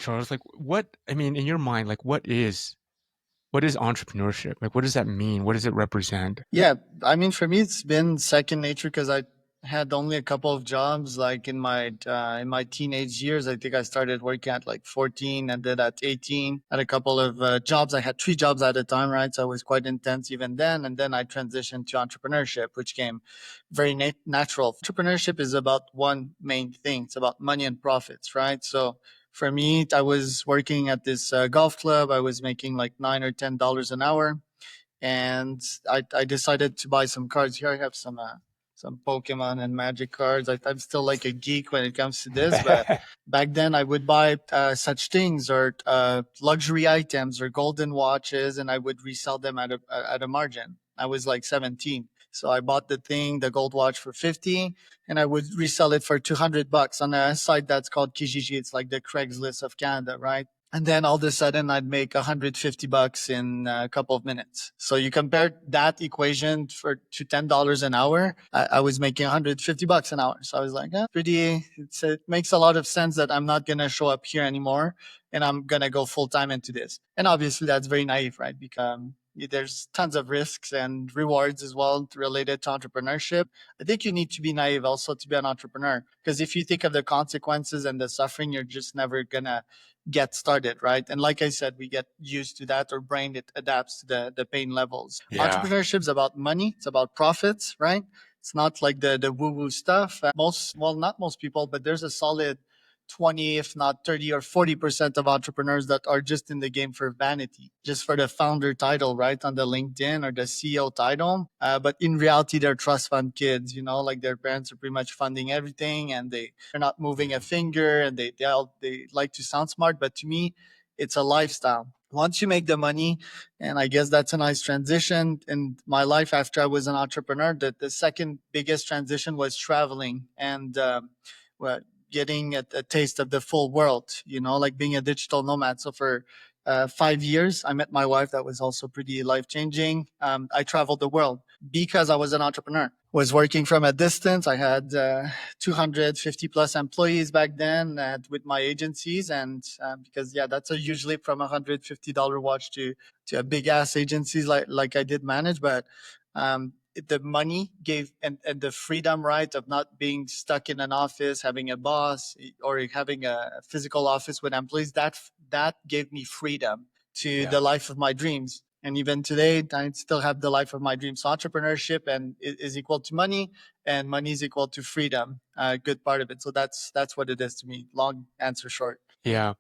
Charles, like I mean, in your mind, like what is entrepreneurship? Like, what does that mean? What does it represent? Yeah, I mean, for me, it's been second nature because I had only a couple of jobs. Like in my teenage years, I think I started working at like 14, and then at 18, had a couple of jobs. I had three jobs at a time, right? So it was quite intense even then. And then I transitioned to entrepreneurship, which came very natural. Entrepreneurship is about one main thing. It's about money and profits, right? So for me, I was working at this golf club. I was making like $9 or $10 an hour, and I decided to buy some cards. Here I have some Pokemon and Magic cards. I'm still like a geek when it comes to this, but back then I would buy such things, or luxury items or golden watches, and I would resell them at a margin. I was like 17. So I bought the gold watch for 50, and I would resell it for $200 on a site that's called Kijiji. It's like the Craigslist of Canada, right? And then all of a sudden I'd make $150 in a couple of minutes. So you compare that equation to $10 an hour. I was making $150 an hour. So I was like, it makes a lot of sense that I'm not going to show up here anymore, and I'm going to go full time into this. And obviously that's very naive, right? Because there's tons of risks and rewards as well related to entrepreneurship. I think you need to be naive also to be an entrepreneur, because if you think of the consequences and the suffering, you're just never gonna get started, right? And like I said, we get used to that. Our brain, it adapts to the pain levels. Yeah. Entrepreneurship is about money. It's about profits, right? It's not like the woo woo stuff. Not most people, but there's a solid 20, if not 30 or 40% of entrepreneurs that are just in the game for vanity, just for the founder title, right? On the LinkedIn or the CEO title. But in reality, they're trust fund kids, like their parents are pretty much funding everything, and they're not moving a finger, and they like to sound smart. But to me, it's a lifestyle. Once you make the money, and I guess that's a nice transition in my life after I was an entrepreneur, that the second biggest transition was traveling and, well, getting a taste of the full world, like being a digital nomad. So for 5 years, I met my wife. That was also pretty life changing. I traveled the world because I was an entrepreneur. Was working from a distance. I had 250 plus employees back then with my agencies, and because that's usually from $150 watch to a big ass agencies like I did manage, but the money gave and the freedom, right, of not being stuck in an office, having a boss, or having a physical office with employees, that gave me freedom to Yeah. the life of my dreams. And even today, I still have the life of my dreams. So entrepreneurship and is equal to money, and money is equal to freedom. A good part of it. So that's what it is to me. Long answer short. Yeah.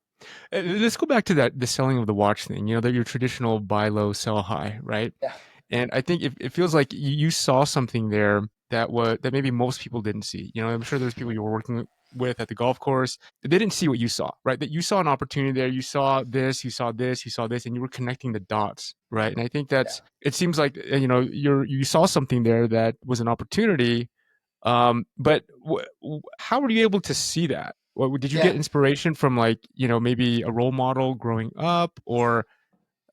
Let's go back to the selling of the watch thing. That your traditional buy low, sell high, right? Yeah. And I think it feels like you saw something there that maybe most people didn't see. I'm sure there's people you were working with at the golf course that they didn't see what you saw, right? That you saw an opportunity there. You saw this, you saw this, you saw this, and you were connecting the dots, right? And I think Yeah. it seems like you saw something there that was an opportunity. But how were you able to see that? Did you get Yeah. inspiration from, like, maybe a role model growing up, or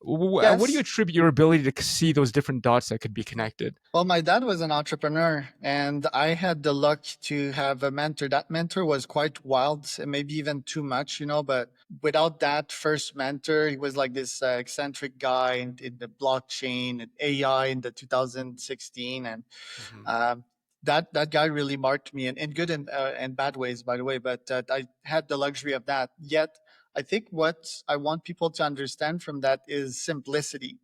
what do you Yes. attribute your ability to see those different dots that could be connected? Well, my dad was an entrepreneur, and I had the luck to have a mentor. That mentor was quite wild, and maybe even too much, but without that first mentor, he was like this eccentric guy in the blockchain and AI in the 2016. And Hmm. um, that guy really marked me in good and bad ways, by the way. But I had the luxury of that. Yet, I think what I want people to understand from that is simplicity,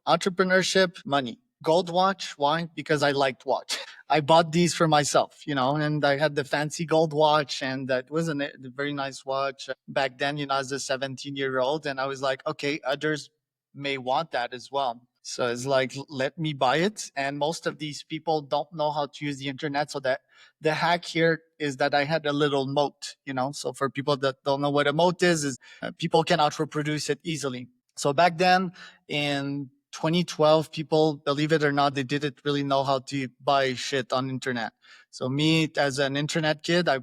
entrepreneurship, money. Gold watch. Why? Because I liked watch. I bought these for myself, and I had the fancy gold watch, and that was a very nice watch back then, as a 17-year-old. And I was like, okay, others may want that as well. So it's like, let me buy it. And most of these people don't know how to use the internet. So that the hack here is that I had a little moat, So for people that don't know what a moat is people cannot reproduce it easily. So back then in 2012, people, believe it or not, they didn't really know how to buy shit on internet. So me, as an internet kid, I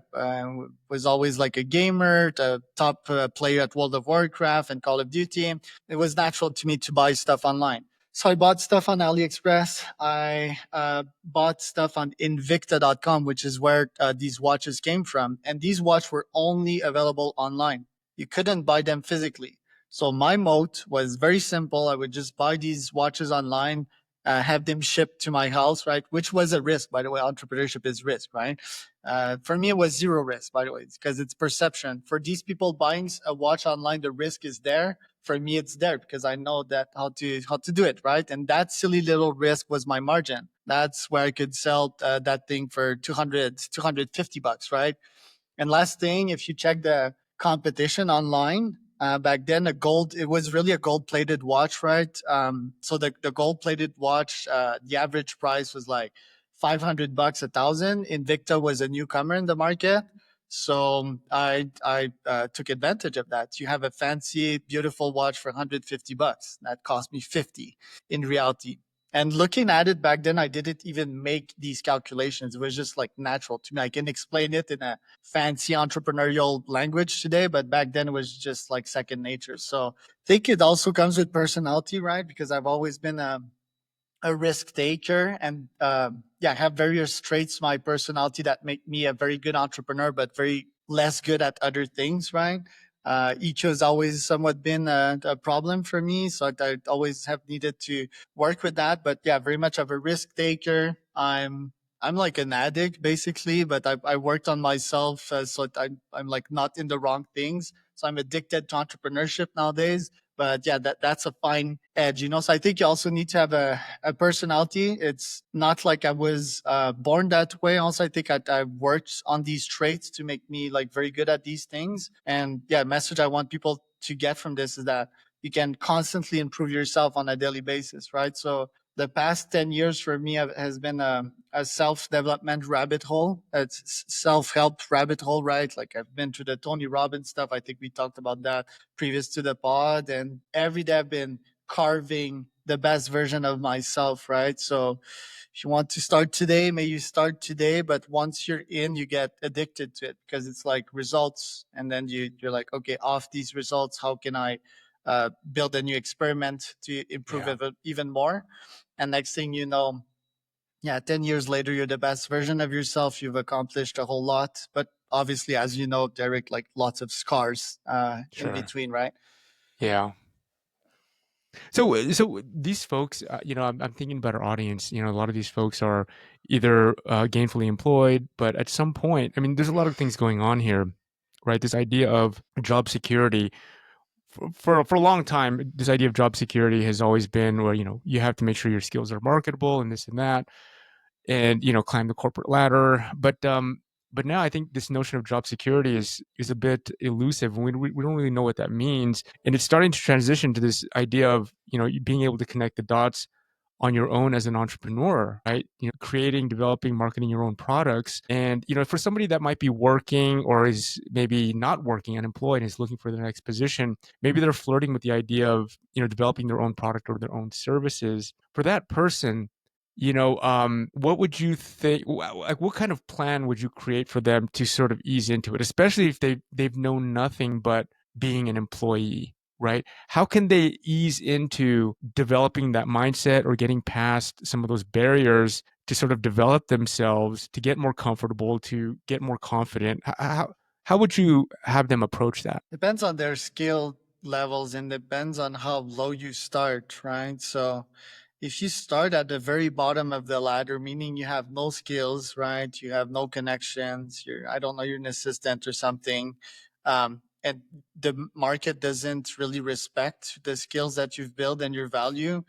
was always like a gamer, the top player at World of Warcraft and Call of Duty. It was natural to me to buy stuff online. So I bought stuff on AliExpress. I bought stuff on Invicta.com, which is where these watches came from. And these watches were only available online. You couldn't buy them physically. So my moat was very simple. I would just buy these watches online, have them shipped to my house, right? Which was a risk, by the way. Entrepreneurship is risk, right? For me, it was zero risk, by the way, because it's perception. For these people buying a watch online, the risk is there. For me, it's there because I know that how to do it, right? And that silly little risk was my margin. That's where I could sell that thing for 250 bucks, right? And last thing, if you check the competition online, back then it was really a gold plated watch, right? So the gold plated watch, the average price was like 500 bucks, 1,000. Invicta was a newcomer in the market. So I took advantage of that. You have a fancy, beautiful watch for 150 bucks. That cost me 50 in reality. And looking at it back then, I didn't even make these calculations. It was just like natural to me. I can explain it in a fancy entrepreneurial language today, but back then it was just like second nature. So I think it also comes with personality, right? Because I've always been a risk taker, and yeah, I have various traits to my personality that make me a very good entrepreneur, but very less good at other things, right? Each has always somewhat been a problem for me, so I always have needed to work with that. But yeah, very much of a risk taker. I'm like an addict basically, but I worked on myself, so I'm like not in the wrong things. So I'm addicted to entrepreneurship nowadays. But yeah, that's a fine edge, you know. So I think you also need to have a personality. It's not like I was born that way. Also, I think I worked on these traits to make me like very good at these things. And yeah, message I want people to get from this is that you can constantly improve yourself on a daily basis, right? So the past 10 years for me has been a self-development rabbit hole. It's self-help rabbit hole, right? Like I've been to the Tony Robbins stuff. I think we talked about that previous to the pod. And every day I've been carving the best version of myself, right? So if you want to start today, may you start today. But once you're in, you get addicted to it because it's like results. And then you're like, okay, off these results, how can I build a new experiment to improve Yeah, it even more? And next thing you know, yeah, 10 years later, you're the best version of yourself. You've accomplished a whole lot. But obviously, as you know, Derek, like lots of scars in sure. between, right? Yeah. So these folks, I'm thinking about our audience. A lot of these folks are either gainfully employed, but at some point, I mean, there's a lot of things going on here, right? This idea of job security for a long time, this idea of job security has always been where you have to make sure your skills are marketable and this and that, and climb the corporate ladder. But now I think this notion of job security is a bit elusive, and we don't really know what that means. And it's starting to transition to this idea of being able to connect the dots on your own as an entrepreneur, right? Creating, developing, marketing your own products. And for somebody that might be working or is maybe not working, unemployed, and is looking for the next position, maybe they're flirting with the idea of developing their own product or their own services. For that person, what would you think? Like, what kind of plan would you create for them to sort of ease into it, especially if they've known nothing but being an employee, right? How can they ease into developing that mindset or getting past some of those barriers to sort of develop themselves, to get more comfortable, to get more confident? How would you have them approach that? Depends on their skill levels and depends on how low you start, right? So if you start at the very bottom of the ladder, meaning you have no skills, right? You have no connections, I don't know, you're an assistant or something. And the market doesn't really respect the skills that you've built and your value.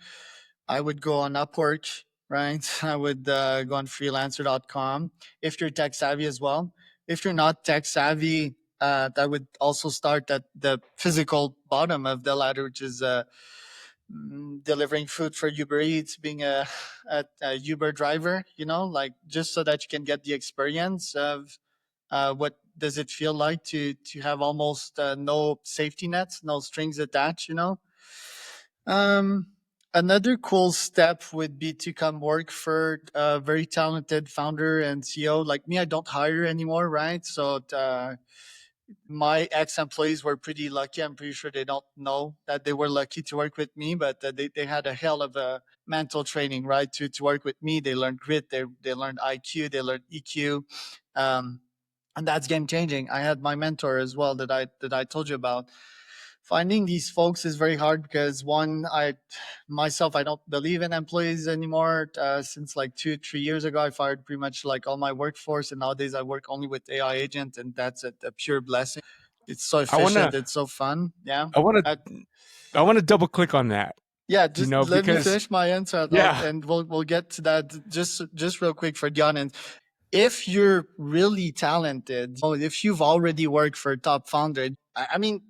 I would go on Upwork, right? I would go on freelancer.com if you're tech savvy as well. If you're not tech savvy, I would also start at the physical bottom of the ladder, which is delivering food for Uber Eats, being a Uber driver, like just so that you can get the experience of what does it feel like to have almost no safety nets, no strings attached. Um, Another cool step would be to come work for a very talented founder and CEO. Like me, I don't hire anymore, right? So my ex-employees were pretty lucky. I'm pretty sure they don't know that they were lucky to work with me, but they had a hell of a mental training, right? To work with me, they learned grit, they learned IQ, they learned EQ. Um, and that's game changing. I had my mentor as well that I told you about. Finding these folks is very hard because one, I myself, I don't believe in employees anymore. Since like 2 3 years ago, I fired pretty much like all my workforce, and nowadays I work only with AI agent, and that's a pure blessing. It's so I wanna efficient, it's so fun. Yeah. I wanna Uh, I wanna double click on that, yeah, you just know, let me because finish my answer, yeah. and we'll get to that. Just real quick for the audience. If you're really talented, if you've already worked for a top founder, I mean,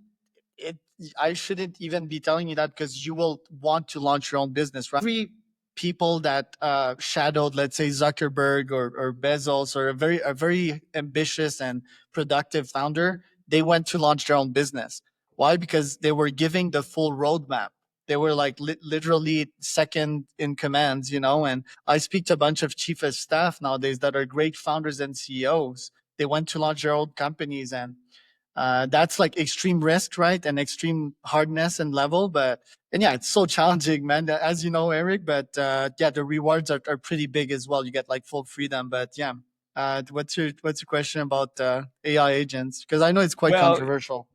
it, I shouldn't even be telling you that because you will want to launch your own business, right? Every people that shadowed, let's say Zuckerberg or Bezos, or a very ambitious and productive founder, they went to launch their own business. Why? Because they were giving the full roadmap. They were like literally second in commands, and I speak to a bunch of chief of staff nowadays that are great founders and CEOs. They went to launch their own companies, and that's like extreme risk, right? And extreme hardness and level. And yeah, it's so challenging, man, as you know, Eric. But yeah, the rewards are pretty big as well. You get like full freedom. But yeah, what's your question about AI agents? Because I know it's quite Well, controversial.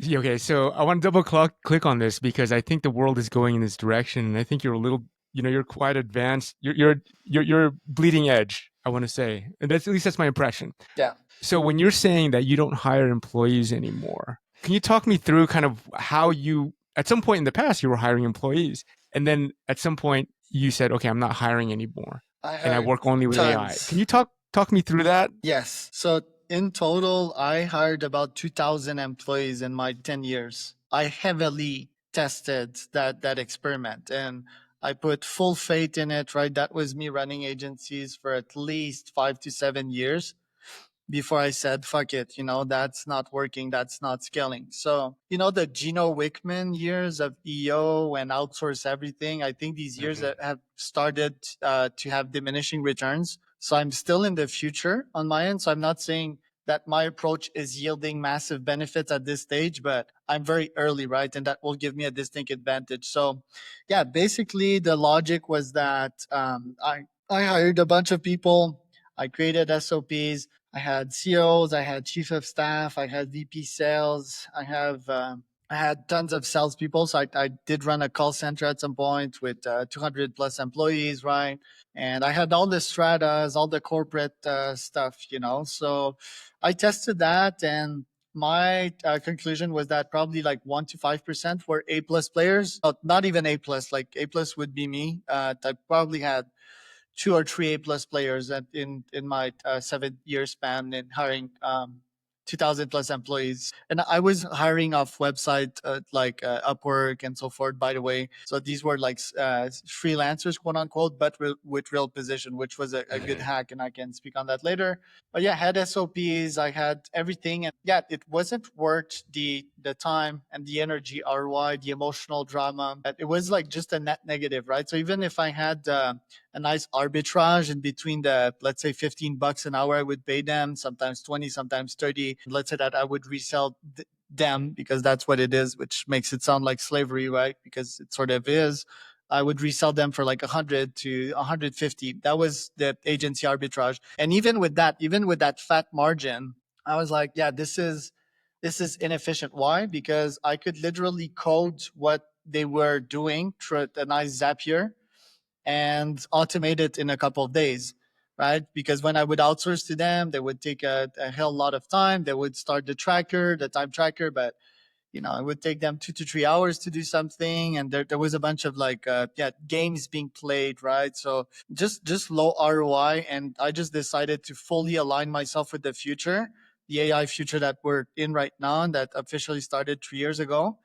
yeah, okay, so I want to double click on this because I think the world is going in this direction, and I think you're a little, you're quite advanced. You're bleeding edge, I want to say, and that's at least that's my impression. Yeah. So when you're saying that you don't hire employees anymore, can you talk me through kind of how you, at some point in the past, you were hiring employees, and then at some point you said, okay, I'm not hiring anymore, I and I heard work only with AI. Can tons. you talk me through that? Yes. So in total, I hired about 2,000 employees in my 10 years. I heavily tested that experiment, and I put full faith in it, right? That was me running agencies for at least 5 to 7 years before I said, fuck it, that's not working, that's not scaling. So, the Gino Wickman years of EO and outsource everything, I think these years Mhm. have started to have diminishing returns. So I'm still in the future on my end. So I'm not saying that my approach is yielding massive benefits at this stage, but I'm very early, right? And that will give me a distinct advantage. So, yeah, basically the logic was that I hired a bunch of people, I created SOPs, I had CEOs, I had chief of staff, I had VP sales, I had tons of salespeople. So I did run a call center at some point with 200 plus employees, right? And I had all the stratas, all the corporate stuff. So I tested that, and my conclusion was that probably like 1 to 5% were A plus players. Not even A plus. Like A plus would be me. I probably had 2 or 3 A plus players in my 7 year span in hiring 2,000 plus employees. And I was hiring off website like Upwork and so forth, by the way. So these were like freelancers, quote unquote, but with real position, which was a good Mhm. hack. And I can speak on that later. But yeah, I had SOPs, I had everything. And yeah, it wasn't worth the time and the energy, ROI, the emotional drama. It was like just a net negative, right? So even if I had a nice arbitrage in between the, let's say, $15 an hour I would pay them, sometimes 20, sometimes 30. Let's say that I would resell them, because that's what it is, which makes it sound like slavery, right? Because it sort of is. I would resell them for like 100 to 150. That was the agency arbitrage. And even with that fat margin, I was like, yeah, this is inefficient. Why? Because I could literally code what they were doing through a nice Zapier and automate it in a couple of days, right? Because when I would outsource to them, they would take a hell lot of time. They would start the time tracker, but it would take them 2 to 3 hours to do something, and there was a bunch of like games being played, right? So just low ROI, and I just decided to fully align myself with the future, the AI future that we're in right now, and that officially started 3 years ago.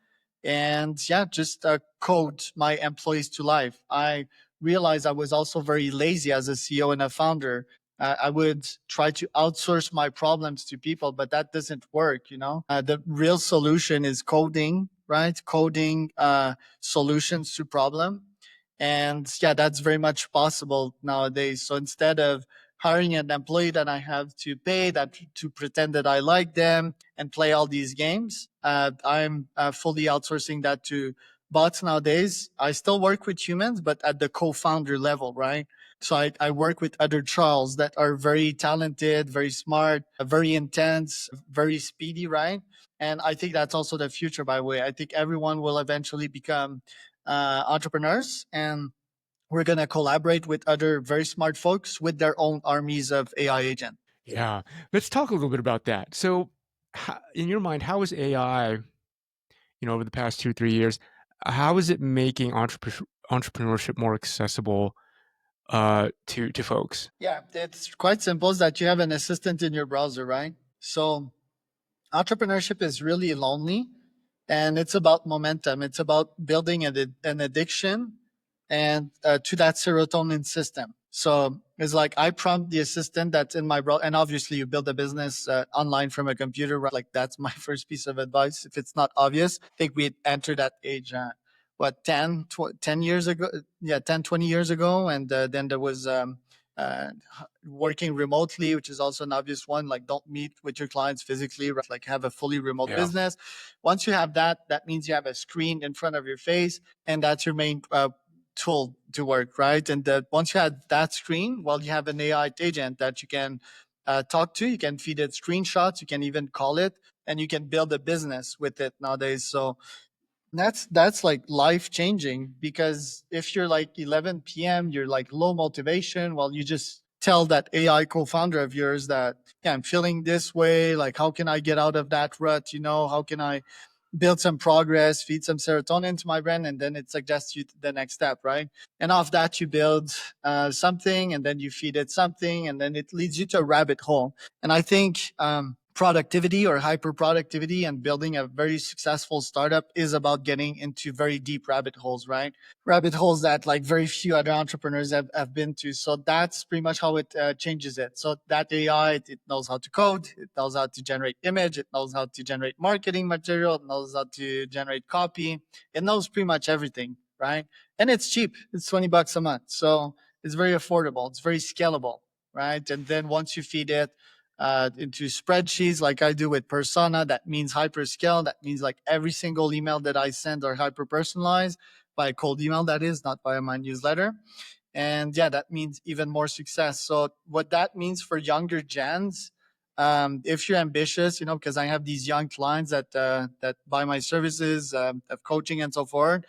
And yeah, just code my employees to life. I realized I was also very lazy as a CEO and a founder. I would try to outsource my problems to people, but that doesn't work. The real solution is coding, right? Coding solutions to problem. And yeah, that's very much possible nowadays. So instead of hiring an employee that I have to pay that to pretend that I like them and play all these games, I'm fully outsourcing that to bots nowadays. I still work with humans, but at the co-founder level, right? So I work with other Charles that are very talented, very smart, very intense, very speedy, right? And I think that's also the future, by the way. I think everyone will eventually become entrepreneurs, and we're going to collaborate with other very smart folks with their own armies of AI agents. Yeah. Let's talk a little bit about that. So, in your mind, how is AI, over the past 2, 3 years, how is it making entrepreneurship more accessible, to folks? Yeah, it's quite simple. Is that you have an assistant in your browser, right? So entrepreneurship is really lonely, and it's about momentum. It's about building an addiction and to that serotonin system. So it's like I prompt the assistant that's in my browser, and obviously you build a business online from a computer, right? Like that's my first piece of advice. If it's not obvious, I think we entered that age. What 10 years ago, yeah, 10, 20 years ago. And then there was uh, working remotely, which is also an obvious one. Like don't meet with your clients physically, right? Like have a fully remote Yeah. business. Once you have that, that means you have a screen in front of your face, and that's your main tool to work, right? And once you have that screen, well, you have an AI agent that you can talk to. You can feed it screenshots. You can even call it, and you can build a business with it nowadays. So that's like life changing, because if you're like 11 p.m., you're like low motivation, well, you just tell that AI co-founder of yours that, yeah, I'm feeling this way, like how can I get out of that rut, how can I build some progress, feed some serotonin to my brain, and then it suggests you the next step, right? And off that, you build something, and then you feed it something, and then it leads you to a rabbit hole. And I think productivity or hyper productivity and building a very successful startup is about getting into very deep rabbit holes, right? Rabbit holes that like very few other entrepreneurs have been to. So that's pretty much how it changes it. So that AI, it knows how to code, it knows how to generate image, it knows how to generate marketing material, it knows how to generate copy, it knows pretty much everything, right? And it's cheap. It's $20 a month. So it's very affordable. It's very scalable, right? And then once you feed it into spreadsheets like I do with Persona, that means hyperscale. That means like every single email that I send are hyper personalized by a cold email, that is, not via my newsletter. And yeah, that means even more success. So what that means for younger gens, if you're ambitious, because I have these young clients that buy my services of coaching and so forth.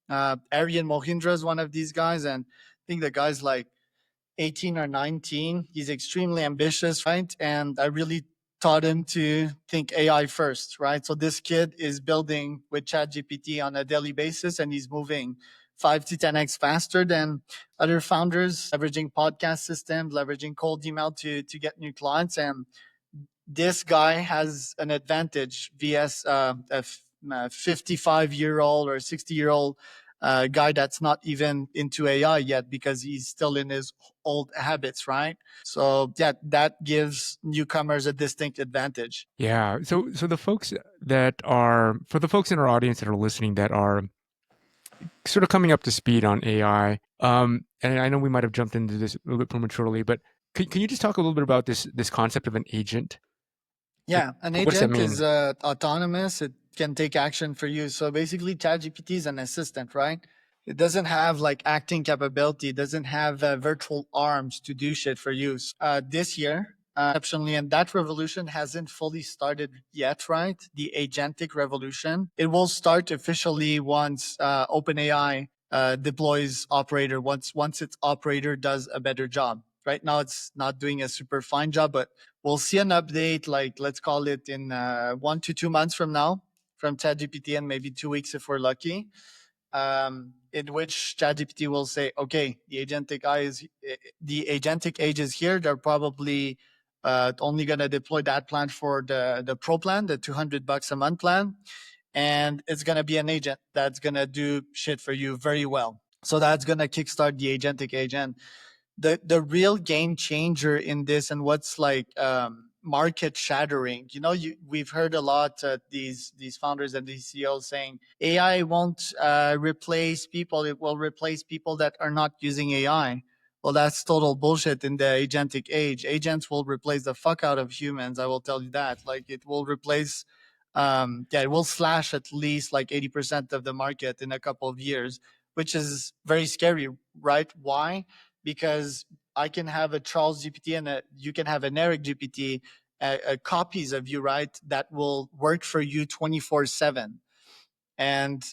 Arian Mohindra is one of these guys, and I think the guy's like 18 or 19. He's extremely ambitious, right? And I really taught him to think AI first, right? So this kid is building with ChatGPT on a daily basis, and he's moving 5 to 10x faster than other founders, leveraging podcast systems, leveraging cold email to get new clients. And this guy has an advantage vs a 55-year-old or 60-year-old guy that's not even into AI yet, because he's still in his old habits, right? So yeah, that gives newcomers a distinct advantage. Yeah. So the folks for the folks in our audience that are listening that are sort of coming up to speed on AI, and I know we might have jumped into this a little bit prematurely, but can you just talk a little bit about this concept of an agent? Like, Yeah, an what does that agent is mean? autonomous. It can take action for you. So basically, ChatGPT is an assistant, right? It doesn't have like acting capability. It doesn't have virtual arms to do shit for you. This year, exceptionally, and that revolution hasn't fully started yet, right? The agentic revolution. It will start officially once OpenAI deploys Operator. Once its Operator does a better job. Right now, it's not doing a super fine job, but we'll see an update, like let's call it in 1 to 2 months from now, from ChatGPT, and maybe 2 weeks if we're lucky, in which ChatGPT will say, okay, the agentic age is here. They're probably only going to deploy that plan for the pro plan, the $200 a month plan, and it's going to be an agent that's going to do shit for you very well. So that's going to kickstart the agentic age. And the real game changer in this, and what's like market shattering, we've heard a lot, these founders and these CEOs saying AI won't replace people, it will replace people that are not using AI. Well, that's total bullshit. In the agentic age, agents will replace the fuck out of humans, I will tell you that. Like it will replace yeah, it will slash at least like 80% of the market in a couple of years, which is very scary, right? Why? because I can have a Charles GPT and you can have an Eric GPT, copies of you, right? That will work for you 24/7. And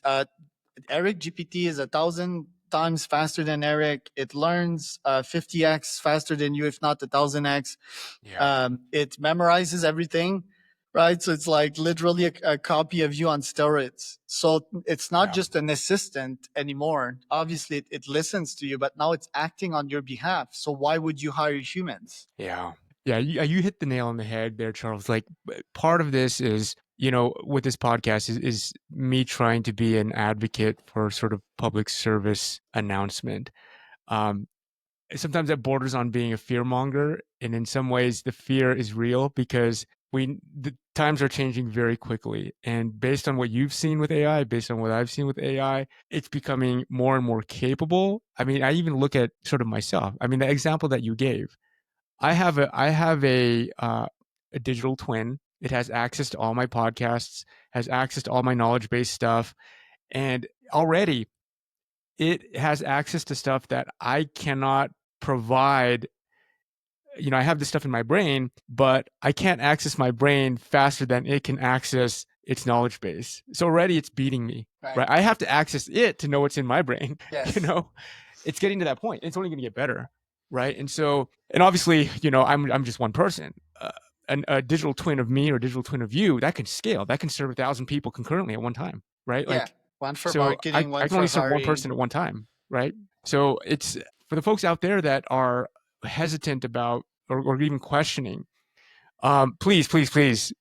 Eric GPT is 1,000 times faster than Eric. It learns 50x faster than you, if not 1,000x. Yeah. It memorizes everything, right? So it's like literally a copy of you on steroids. So it's not Yeah. just an assistant anymore. Obviously, it listens to you, but now it's acting on your behalf. So why would you hire humans? Yeah. Yeah, you hit the nail on the head there, Charles. Like, part of this is, with this podcast is me trying to be an advocate for sort of public service announcement. Um, Sometimes that borders on being a fear monger, and in some ways, the fear is real because the times are changing very quickly. And based on what you've seen with AI, based on what I've seen with AI, it's becoming more and more capable. I mean, I even look at sort of myself. I mean, the example that you gave, I have a digital twin. It has access to all my podcasts, has access to all my knowledge base stuff, and already it has access to stuff that I cannot provide. I have this stuff in my brain, but I can't access my brain faster than it can access its knowledge base. So already it's beating me, Right. right? I have to access it to know what's in my brain. Yes. It's getting to that point. It's only going to get better, right? And so, and obviously, I'm just one person. A digital twin of me or digital twin of you that can scale. That can serve 1,000 people concurrently at one time, right? Yeah. Like, One for so I marketing, I one can for only serve one hiring. person at one time, right? So it's for the folks out there that are hesitant about or even questioning. Please, please, please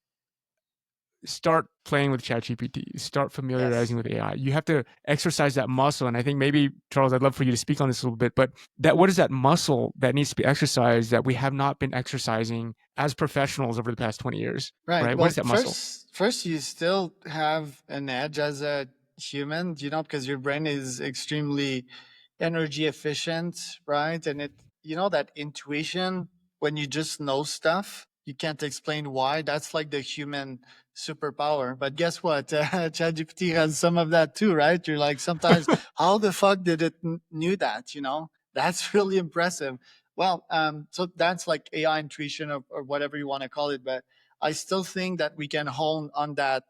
start playing with ChatGPT. Start Yes. familiarizing with AI. You have to exercise that muscle. And I think maybe, Charles, I'd love for you to speak on this a little bit. But what is that muscle that needs to be exercised that we have not been exercising as professionals over the past 20 years? Right. Right? What is Well, that muscle? first, you still have an edge as a human, because your brain is extremely energy efficient, right? And that intuition, when you just know stuff, you can't explain why. That's like the human superpower. But guess what? ChatGPT has some of that too, right? You're like, sometimes, how the fuck did it knew that? That's really impressive. Well, so that's like AI intuition, or whatever you want to call it. But I still think that we can hone on that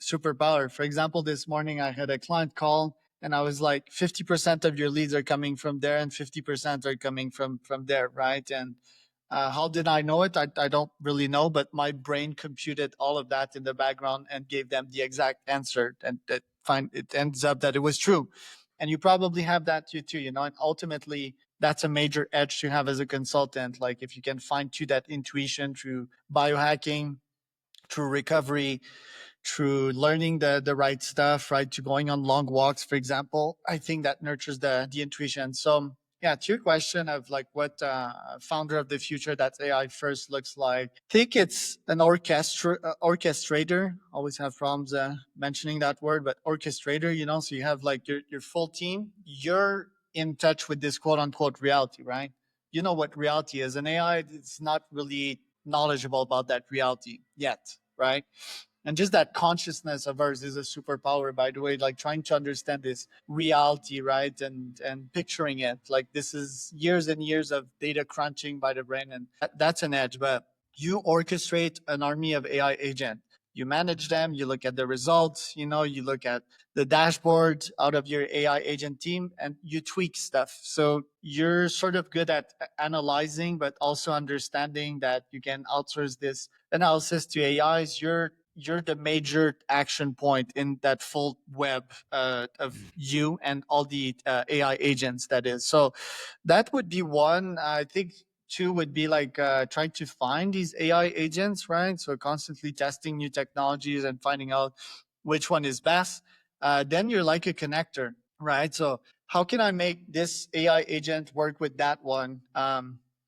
superpower. For example, this morning I had a client call and I was like, 50% of your leads are coming from there and 50% are coming from there, right? And how did I know it? I don't really know, but my brain computed all of that in the background and gave them the exact answer. And it ends up that it was true. And you probably have that too, and ultimately that's a major edge to have as a consultant. Like, if you can fine tune that intuition through biohacking, through recovery, through learning the right stuff, right, to going on long walks, for example, I think that nurtures the intuition. So yeah, to your question of like what founder of the future that AI first looks like, I think it's an orchestrator. Always have problems mentioning that word, but orchestrator, so you have like your full team. You're in touch with this quote unquote reality, right? You know what reality is. An AI, it's not really knowledgeable about that reality yet, right? And just that consciousness of ours is a superpower, by the way, like trying to understand this reality, right? And picturing it. Like, this is years and years of data crunching by the brain, and that's an edge. But you orchestrate an army of AI agent. You manage them, you look at the results, you look at the dashboard out of your AI agent team, and you tweak stuff. So you're sort of good at analyzing, but also understanding that you can outsource this analysis to AIs. You're the major action point in that full web of you and all the AI agents, that is. So that would be one. I think two would be like trying to find these AI agents, right? So constantly testing new technologies and finding out which one is best. Then you're like a connector, right? So how can I make this AI agent work with that one?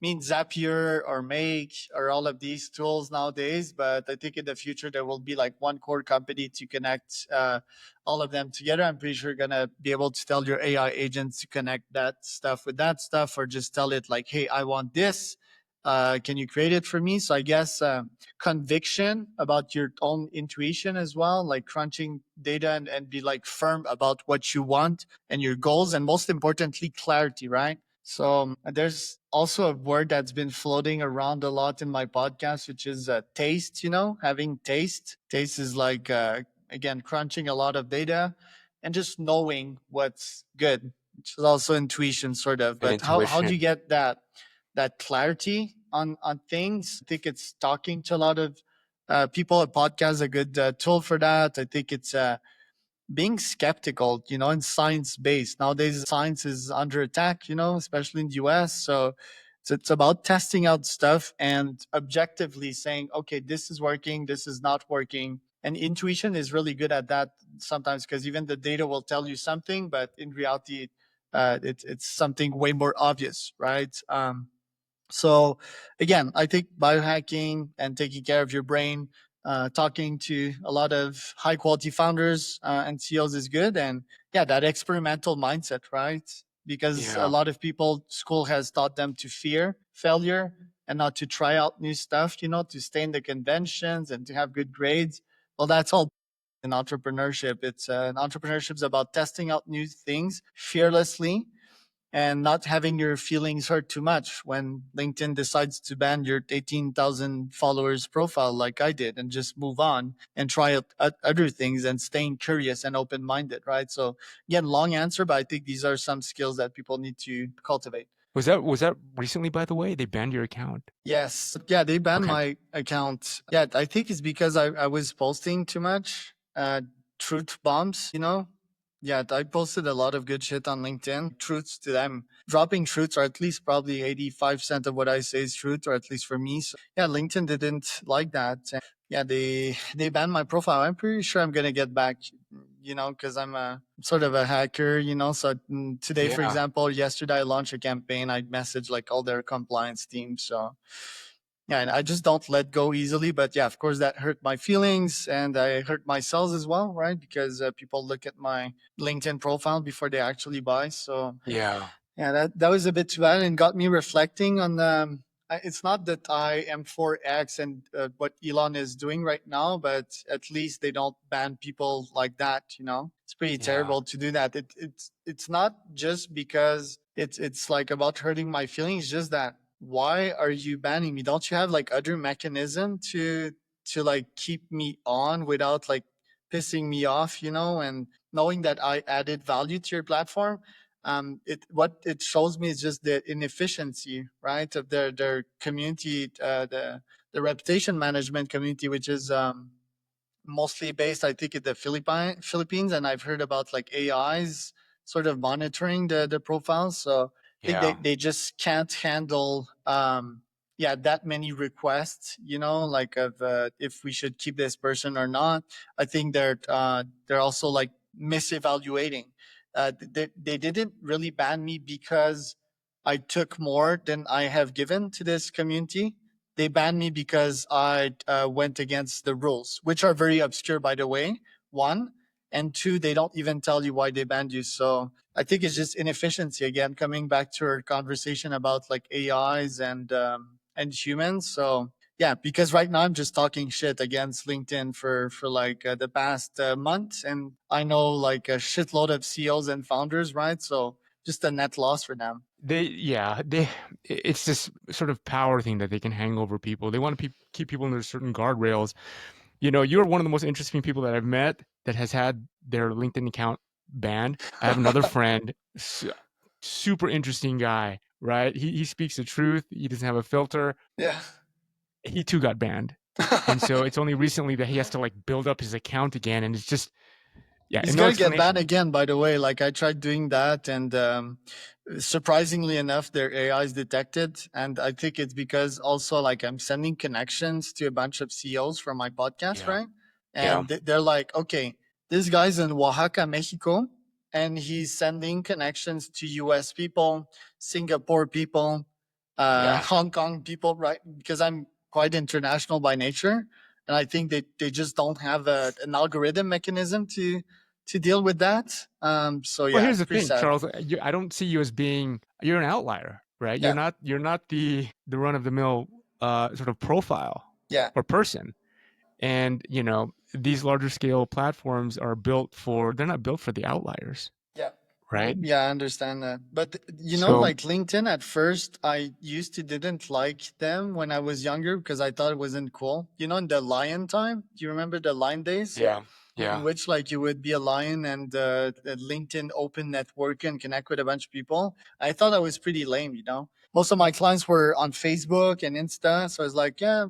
Mean Zapier or Make or all of these tools nowadays, but I think in the future there will be like one core company to connect all of them together. I'm pretty sure you're gonna be able to tell your AI agents to connect that stuff with that stuff, or just tell it like, "Hey, I want this. Can you create it for me?" So I guess conviction about your own intuition as well, like crunching data and be like firm about what you want and your goals, and most importantly, clarity, right? So there's also a word that's been floating around a lot in my podcast, which is taste. You know, having taste. Taste is like again crunching a lot of data and just knowing what's good, which is also intuition, sort of. And But how do you intuition. get that clarity on things? I think it's talking to a lot of people. A podcast is a good tool for that. I think it's being skeptical, you know, and science based. Nowadays, science is under attack, you know, especially in the US. So it's about testing out stuff and objectively saying, okay, this is working, this is not working. And intuition is really good at that sometimes because even the data will tell you something, but in reality, it's something way more obvious, right? So again, I think biohacking and taking care of your brain, talking to a lot of high quality founders and CEOs is good. And yeah, that experimental mindset, right? Because a Yeah. lot of people, school has taught them to fear failure and not to try out new stuff, you know, to stay in the conventions and to have good grades. Well, that's all in entrepreneurship. It's entrepreneurship is about testing out new things fearlessly and not having your feelings hurt too much when LinkedIn decides to ban your 18,000 followers profile like I did and just move on and try out other things and staying curious and open minded, right? So, again, long answer, but I think these are some skills that people need to cultivate. Was that recently, by the way? They banned your account. Yes. Yeah, they banned Okay. my account. Yeah, I think it's because I was posting too much truth bombs, you know? Yeah, I posted a lot of good shit on LinkedIn. Truths to them. Dropping truths, or at least probably 85% of what I say is truth, or at least for me. So yeah, LinkedIn didn't like that. And yeah, they banned my profile. I'm pretty sure I'm gonna get back, you know, because I'm a sort of a hacker, you know. So today, for Yeah. example, yesterday I launched a campaign. I messaged like all their compliance team. So yeah, and I just don't let go easily. But yeah, of course, that hurt my feelings and I hurt my sales as well, right? Because people look at my LinkedIn profile before they actually buy. So Yeah. yeah, that was a bit too bad and got me reflecting on it's not that I am for X and what Elon is doing right now, but at least they don't ban people like that. You know, it's pretty Yeah. terrible to do that. It's not just because it's like about hurting my feelings. It's just that why are you banning me? Don't you have like other mechanism to like keep me on without like pissing me off? You know, and knowing that I added value to your platform, it what it shows me is just the inefficiency, right, of their community, the reputation management community, which is mostly based, I think, in the Philippines, and I've heard about like AIs sort of monitoring the profiles. So I think Yeah. they just can't handle yeah that many requests, you know, like of if we should keep this person or not. I think they're also like misevaluating. They didn't really ban me because I took more than I have given to this community. They banned me because I went against the rules, which are very obscure, by the way. One, and two, they don't even tell you why they banned you. So I think it's just inefficiency again. Coming back to our conversation about like AIs and humans. So yeah, because right now I'm just talking shit against LinkedIn for like the past month, and I know like a shitload of CEOs and founders, right? So just a net loss for them. It's this sort of power thing that they can hang over people. They want to keep people under certain guardrails. You know, you're one of the most interesting people that I've met that has had their LinkedIn account banned. I have another friend, super interesting guy, right? He speaks the truth. He doesn't have a filter. Yeah. He too got banned. And so it's only recently that he has to like build up his account again. And it's just, yeah, He's and no gonna get banned explanation. again, by the way. Like I tried doing that, and surprisingly enough, their AI is detected, and I think it's because also like I'm sending connections to a bunch of CEOs from my podcast, Yeah. right? Yeah. And they're like, okay, this guy's in Oaxaca, Mexico, and he's sending connections to US people, Singapore people, Yeah. Hong Kong people, right? Because I'm quite international by nature, and I think they just don't have an algorithm mechanism to deal with that. So Well, yeah, here's it's the pretty thing, sad. Charles. I don't see you as being you're an outlier, right? Yeah, You're not the run of the mill sort of profile yeah, or person. And you know these larger scale platforms are built for they're not built for the outliers. yeah. right? Yeah, I understand that. But So like LinkedIn at first, I used to didn't like them when I was younger because I thought it wasn't cool. In the lion time, do you remember the lion days? yeah, In yeah, which like you would be a lion and LinkedIn open network and connect with a bunch of people. I thought that was pretty lame. Most of my clients were on Facebook and Insta, so I was like, yeah,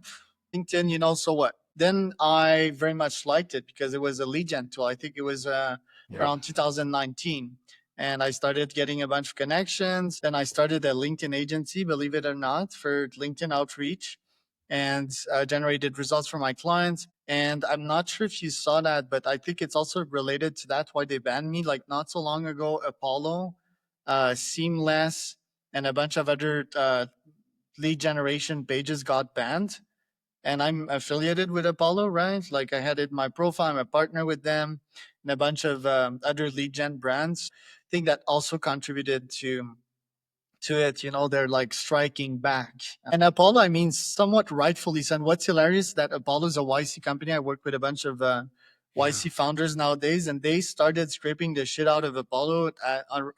LinkedIn, so what? Then I very much liked it because it was a lead gen tool. I think it was yeah, around 2019. And I started getting a bunch of connections. Then I started a LinkedIn agency, believe it or not, for LinkedIn outreach and generated results for my clients. And I'm not sure if you saw that, but I think it's also related to that why they banned me. Like not so long ago, Apollo, Seamless, and a bunch of other lead generation pages got banned. And I'm affiliated with Apollo, right? Like I had it in my profile, I'm a partner with them and a bunch of other lead gen brands. I think that also contributed to it. They're like striking back. And Apollo, I mean, somewhat rightfully so. And what's hilarious that Apollo is a YC company. I work with a bunch of yeah, YC founders nowadays, and they started scraping the shit out of Apollo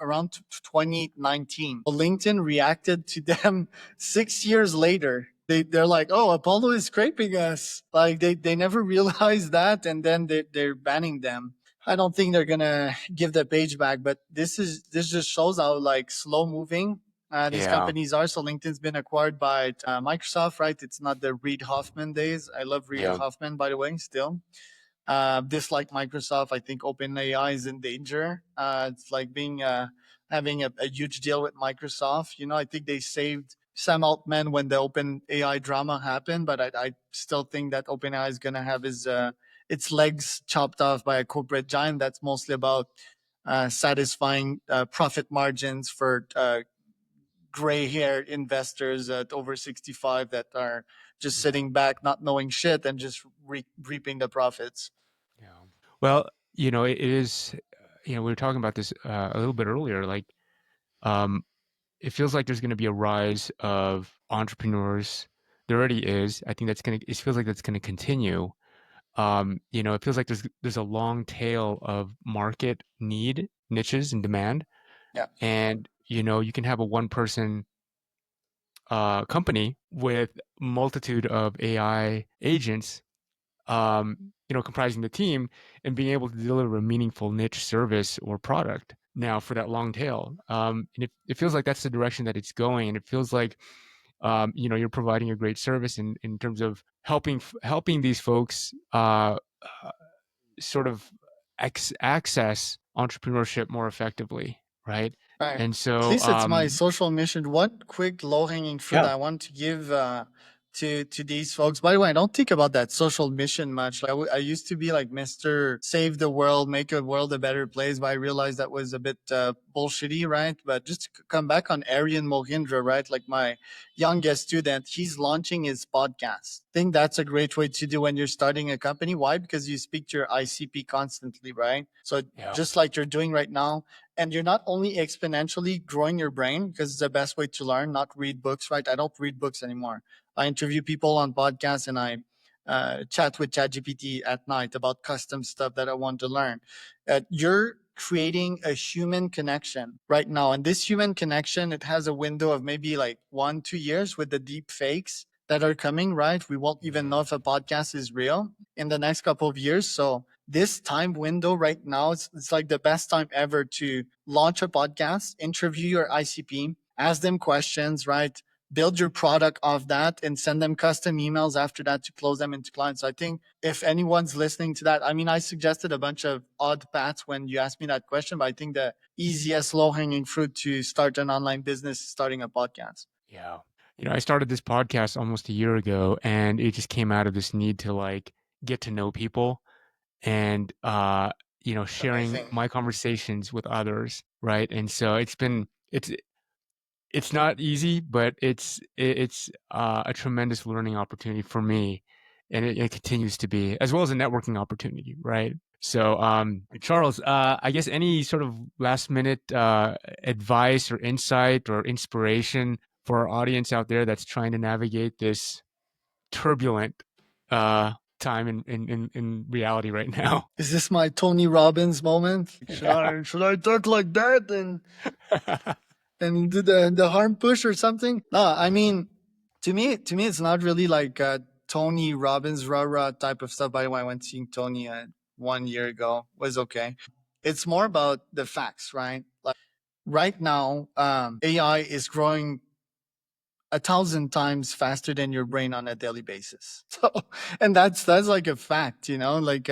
around 2019. LinkedIn reacted to them 6 years later. They're like, oh, Apollo is scraping us. Like they never realized that, and then they're banning them. I don't think they're gonna give the page back, but this just shows how like slow moving these yeah, companies are. So LinkedIn's been acquired by Microsoft, right? It's not the Reid Hoffman days. I love Reid yeah, Hoffman, by the way, still. This like Microsoft, I think OpenAI is in danger. It's like being having a huge deal with Microsoft. I think they saved Sam Altman when the OpenAI drama happened, but I still think that OpenAI is gonna have its legs chopped off by a corporate giant. That's mostly about satisfying profit margins for gray haired investors at over 65 that are just yeah, sitting back, not knowing shit, and just reaping the profits. yeah. Well, it is. We were talking about this a little bit earlier. Like, um, it feels like there's going to be a rise of entrepreneurs. There already is. I think that's going to. It feels like that's going to continue. It feels like there's a long tail of market need, niches, and demand, Yeah. and you can have a one person company with multitude of AI agents, comprising the team and being able to deliver a meaningful niche service or product now for that long tail. And it feels like that's the direction that it's going. And it feels like, you're providing a great service in terms of helping these folks uh, sort of access entrepreneurship more effectively, right? Right. And At so, least it's my social mission. One quick low hanging fruit yeah, I want to give to these folks. By the way, I don't think about that social mission much. Like I used to be like Mister Save the World, make a world a better place, but I realized that was a bit bullshitty, right? But just to come back on Aryan Mohindra, right? Like my youngest student, he's launching his podcast. I think that's a great way to do when you're starting a company. Why? Because you speak to your ICP constantly, right? So yeah, just like you're doing right now, and you're not only exponentially growing your brain because it's the best way to learn, not read books, right? I don't read books anymore. I interview people on podcasts and I chat with ChatGPT at night about custom stuff that I want to learn. You're creating a human connection right now. And this human connection, it has a window of maybe like 1, 2 years with the deep fakes that are coming, right? We won't even know mhm, if a podcast is real in the next couple of years. So this time window right now, it's like the best time ever to launch a podcast, interview your ICP, ask them questions, right? Build your product off that and send them custom emails after that to close them into clients. So I think if anyone's listening to that, I mean, I suggested a bunch of odd paths when you asked me that question, but I think the easiest low hanging fruit to start an online business is starting a podcast. yeah. I started this podcast almost a year ago, and it just came out of this need to like get to know people and sharing Amazing. my conversations with others, right? And so it's not easy, but it's a tremendous learning opportunity for me, and it continues to be, as well as a networking opportunity, right? So, Charles, I guess any sort of last minute advice or insight or inspiration for our audience out there that's trying to navigate this turbulent time in reality right now. Is this my Tony Robbins moment? Yeah. Should I talk like that and do the harm push or something? No, I mean, to me, it's not really like Tony Robbins rah rah type of stuff. By the way, I went seeing Tony 1 year ago. Was okay. It's more about the facts, right? Like right now, AI is growing 1,000 times faster than your brain on a daily basis. So, and that's like a fact, like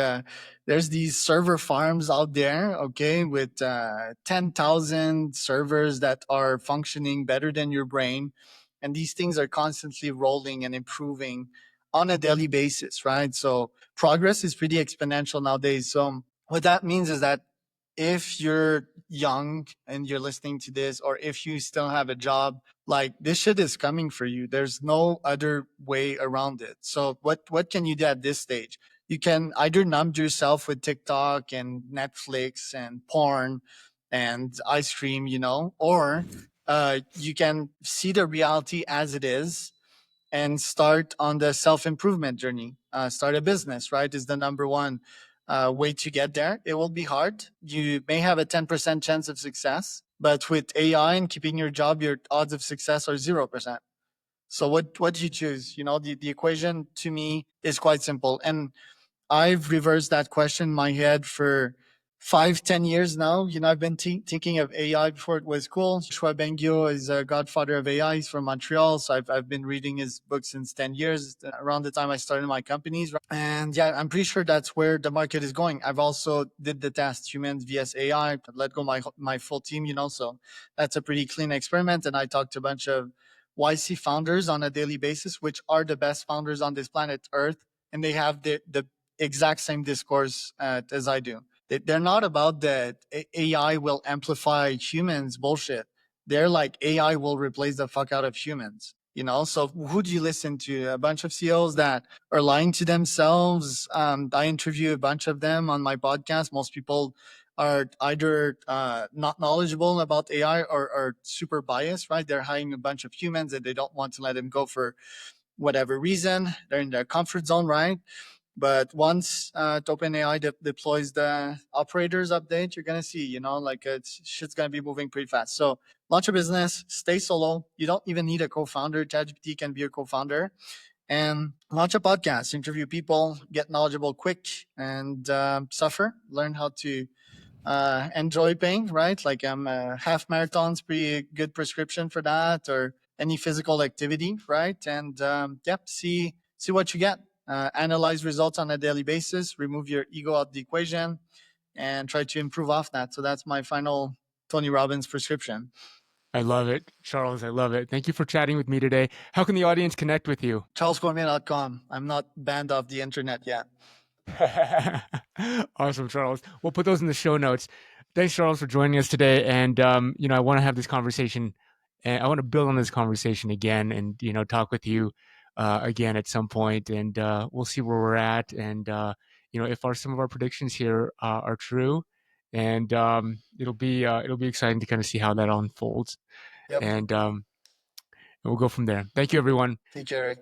there's these server farms out there, okay, with 10,000 servers that are functioning better than your brain. And these things are constantly rolling and improving on a daily basis, right? So progress is pretty exponential nowadays. So what that means is that if you're young and you're listening to this, or if you still have a job, like this shit is coming for you. There's no other way around it. So what can you do at this stage? You can either numb yourself with TikTok and Netflix and porn and ice cream, or you can see the reality as it is and start on the self improvement journey. Start a business, right? Is the number one way to get there. It will be hard. You may have a 10% chance of success, but with AI and keeping your job, your odds of success are 0%. So what do you choose? The equation to me is quite simple. And I've reversed that question in my head for 5, 10 years now. I've been thinking of AI before it was cool. Shua Bengio is a godfather of AI. He's from Montreal. So I've been reading his book since 10 years, around the time I started my companies. And yeah, I'm pretty sure that's where the market is going. I've also did the test humans vs AI, let go my full team, so that's a pretty clean experiment. And I talked to a bunch of YC founders on a daily basis, which are the best founders on this planet Earth. And they have the exact same discourse as I do. They're not about that AI will amplify humans bullshit. They're like AI will replace the fuck out of humans. So who do you listen to? A bunch of CEOs that are lying to themselves. I interview a bunch of them on my podcast. Most people are either not knowledgeable about AI or super biased, right? They're hiring a bunch of humans and they don't want to let them go for whatever reason. They're in their comfort zone, right? But once OpenAI deploys the operators update, you're gonna see, like shit's gonna be moving pretty fast. So launch a business, stay solo. You don't even need a co-founder. ChatGPT can be your co-founder, and launch a podcast. Interview people, get knowledgeable quick, and suffer. Learn how to enjoy pain, right? Like half marathons, pretty good prescription for that, or any physical activity, right? And yep, see what you get. Analyze results on a daily basis. Remove your ego out of the equation, and try to improve off that. So that's my final Tony Robbins prescription. I love it, Charles. I love it. Thank you for chatting with me today. How can the audience connect with you? CharlesCormier.com. I'm not banned off the internet yet. Awesome, Charles. We'll put those in the show notes. Thanks, Charles, for joining us today. And I want to have this conversation, and I want to build on this conversation again, and talk with you again at some point, and we'll see where we're at, and if some of our predictions here are true, and it'll be exciting to kind of see how that unfolds, Yep. and we'll go from there. Thank you, everyone. Take care.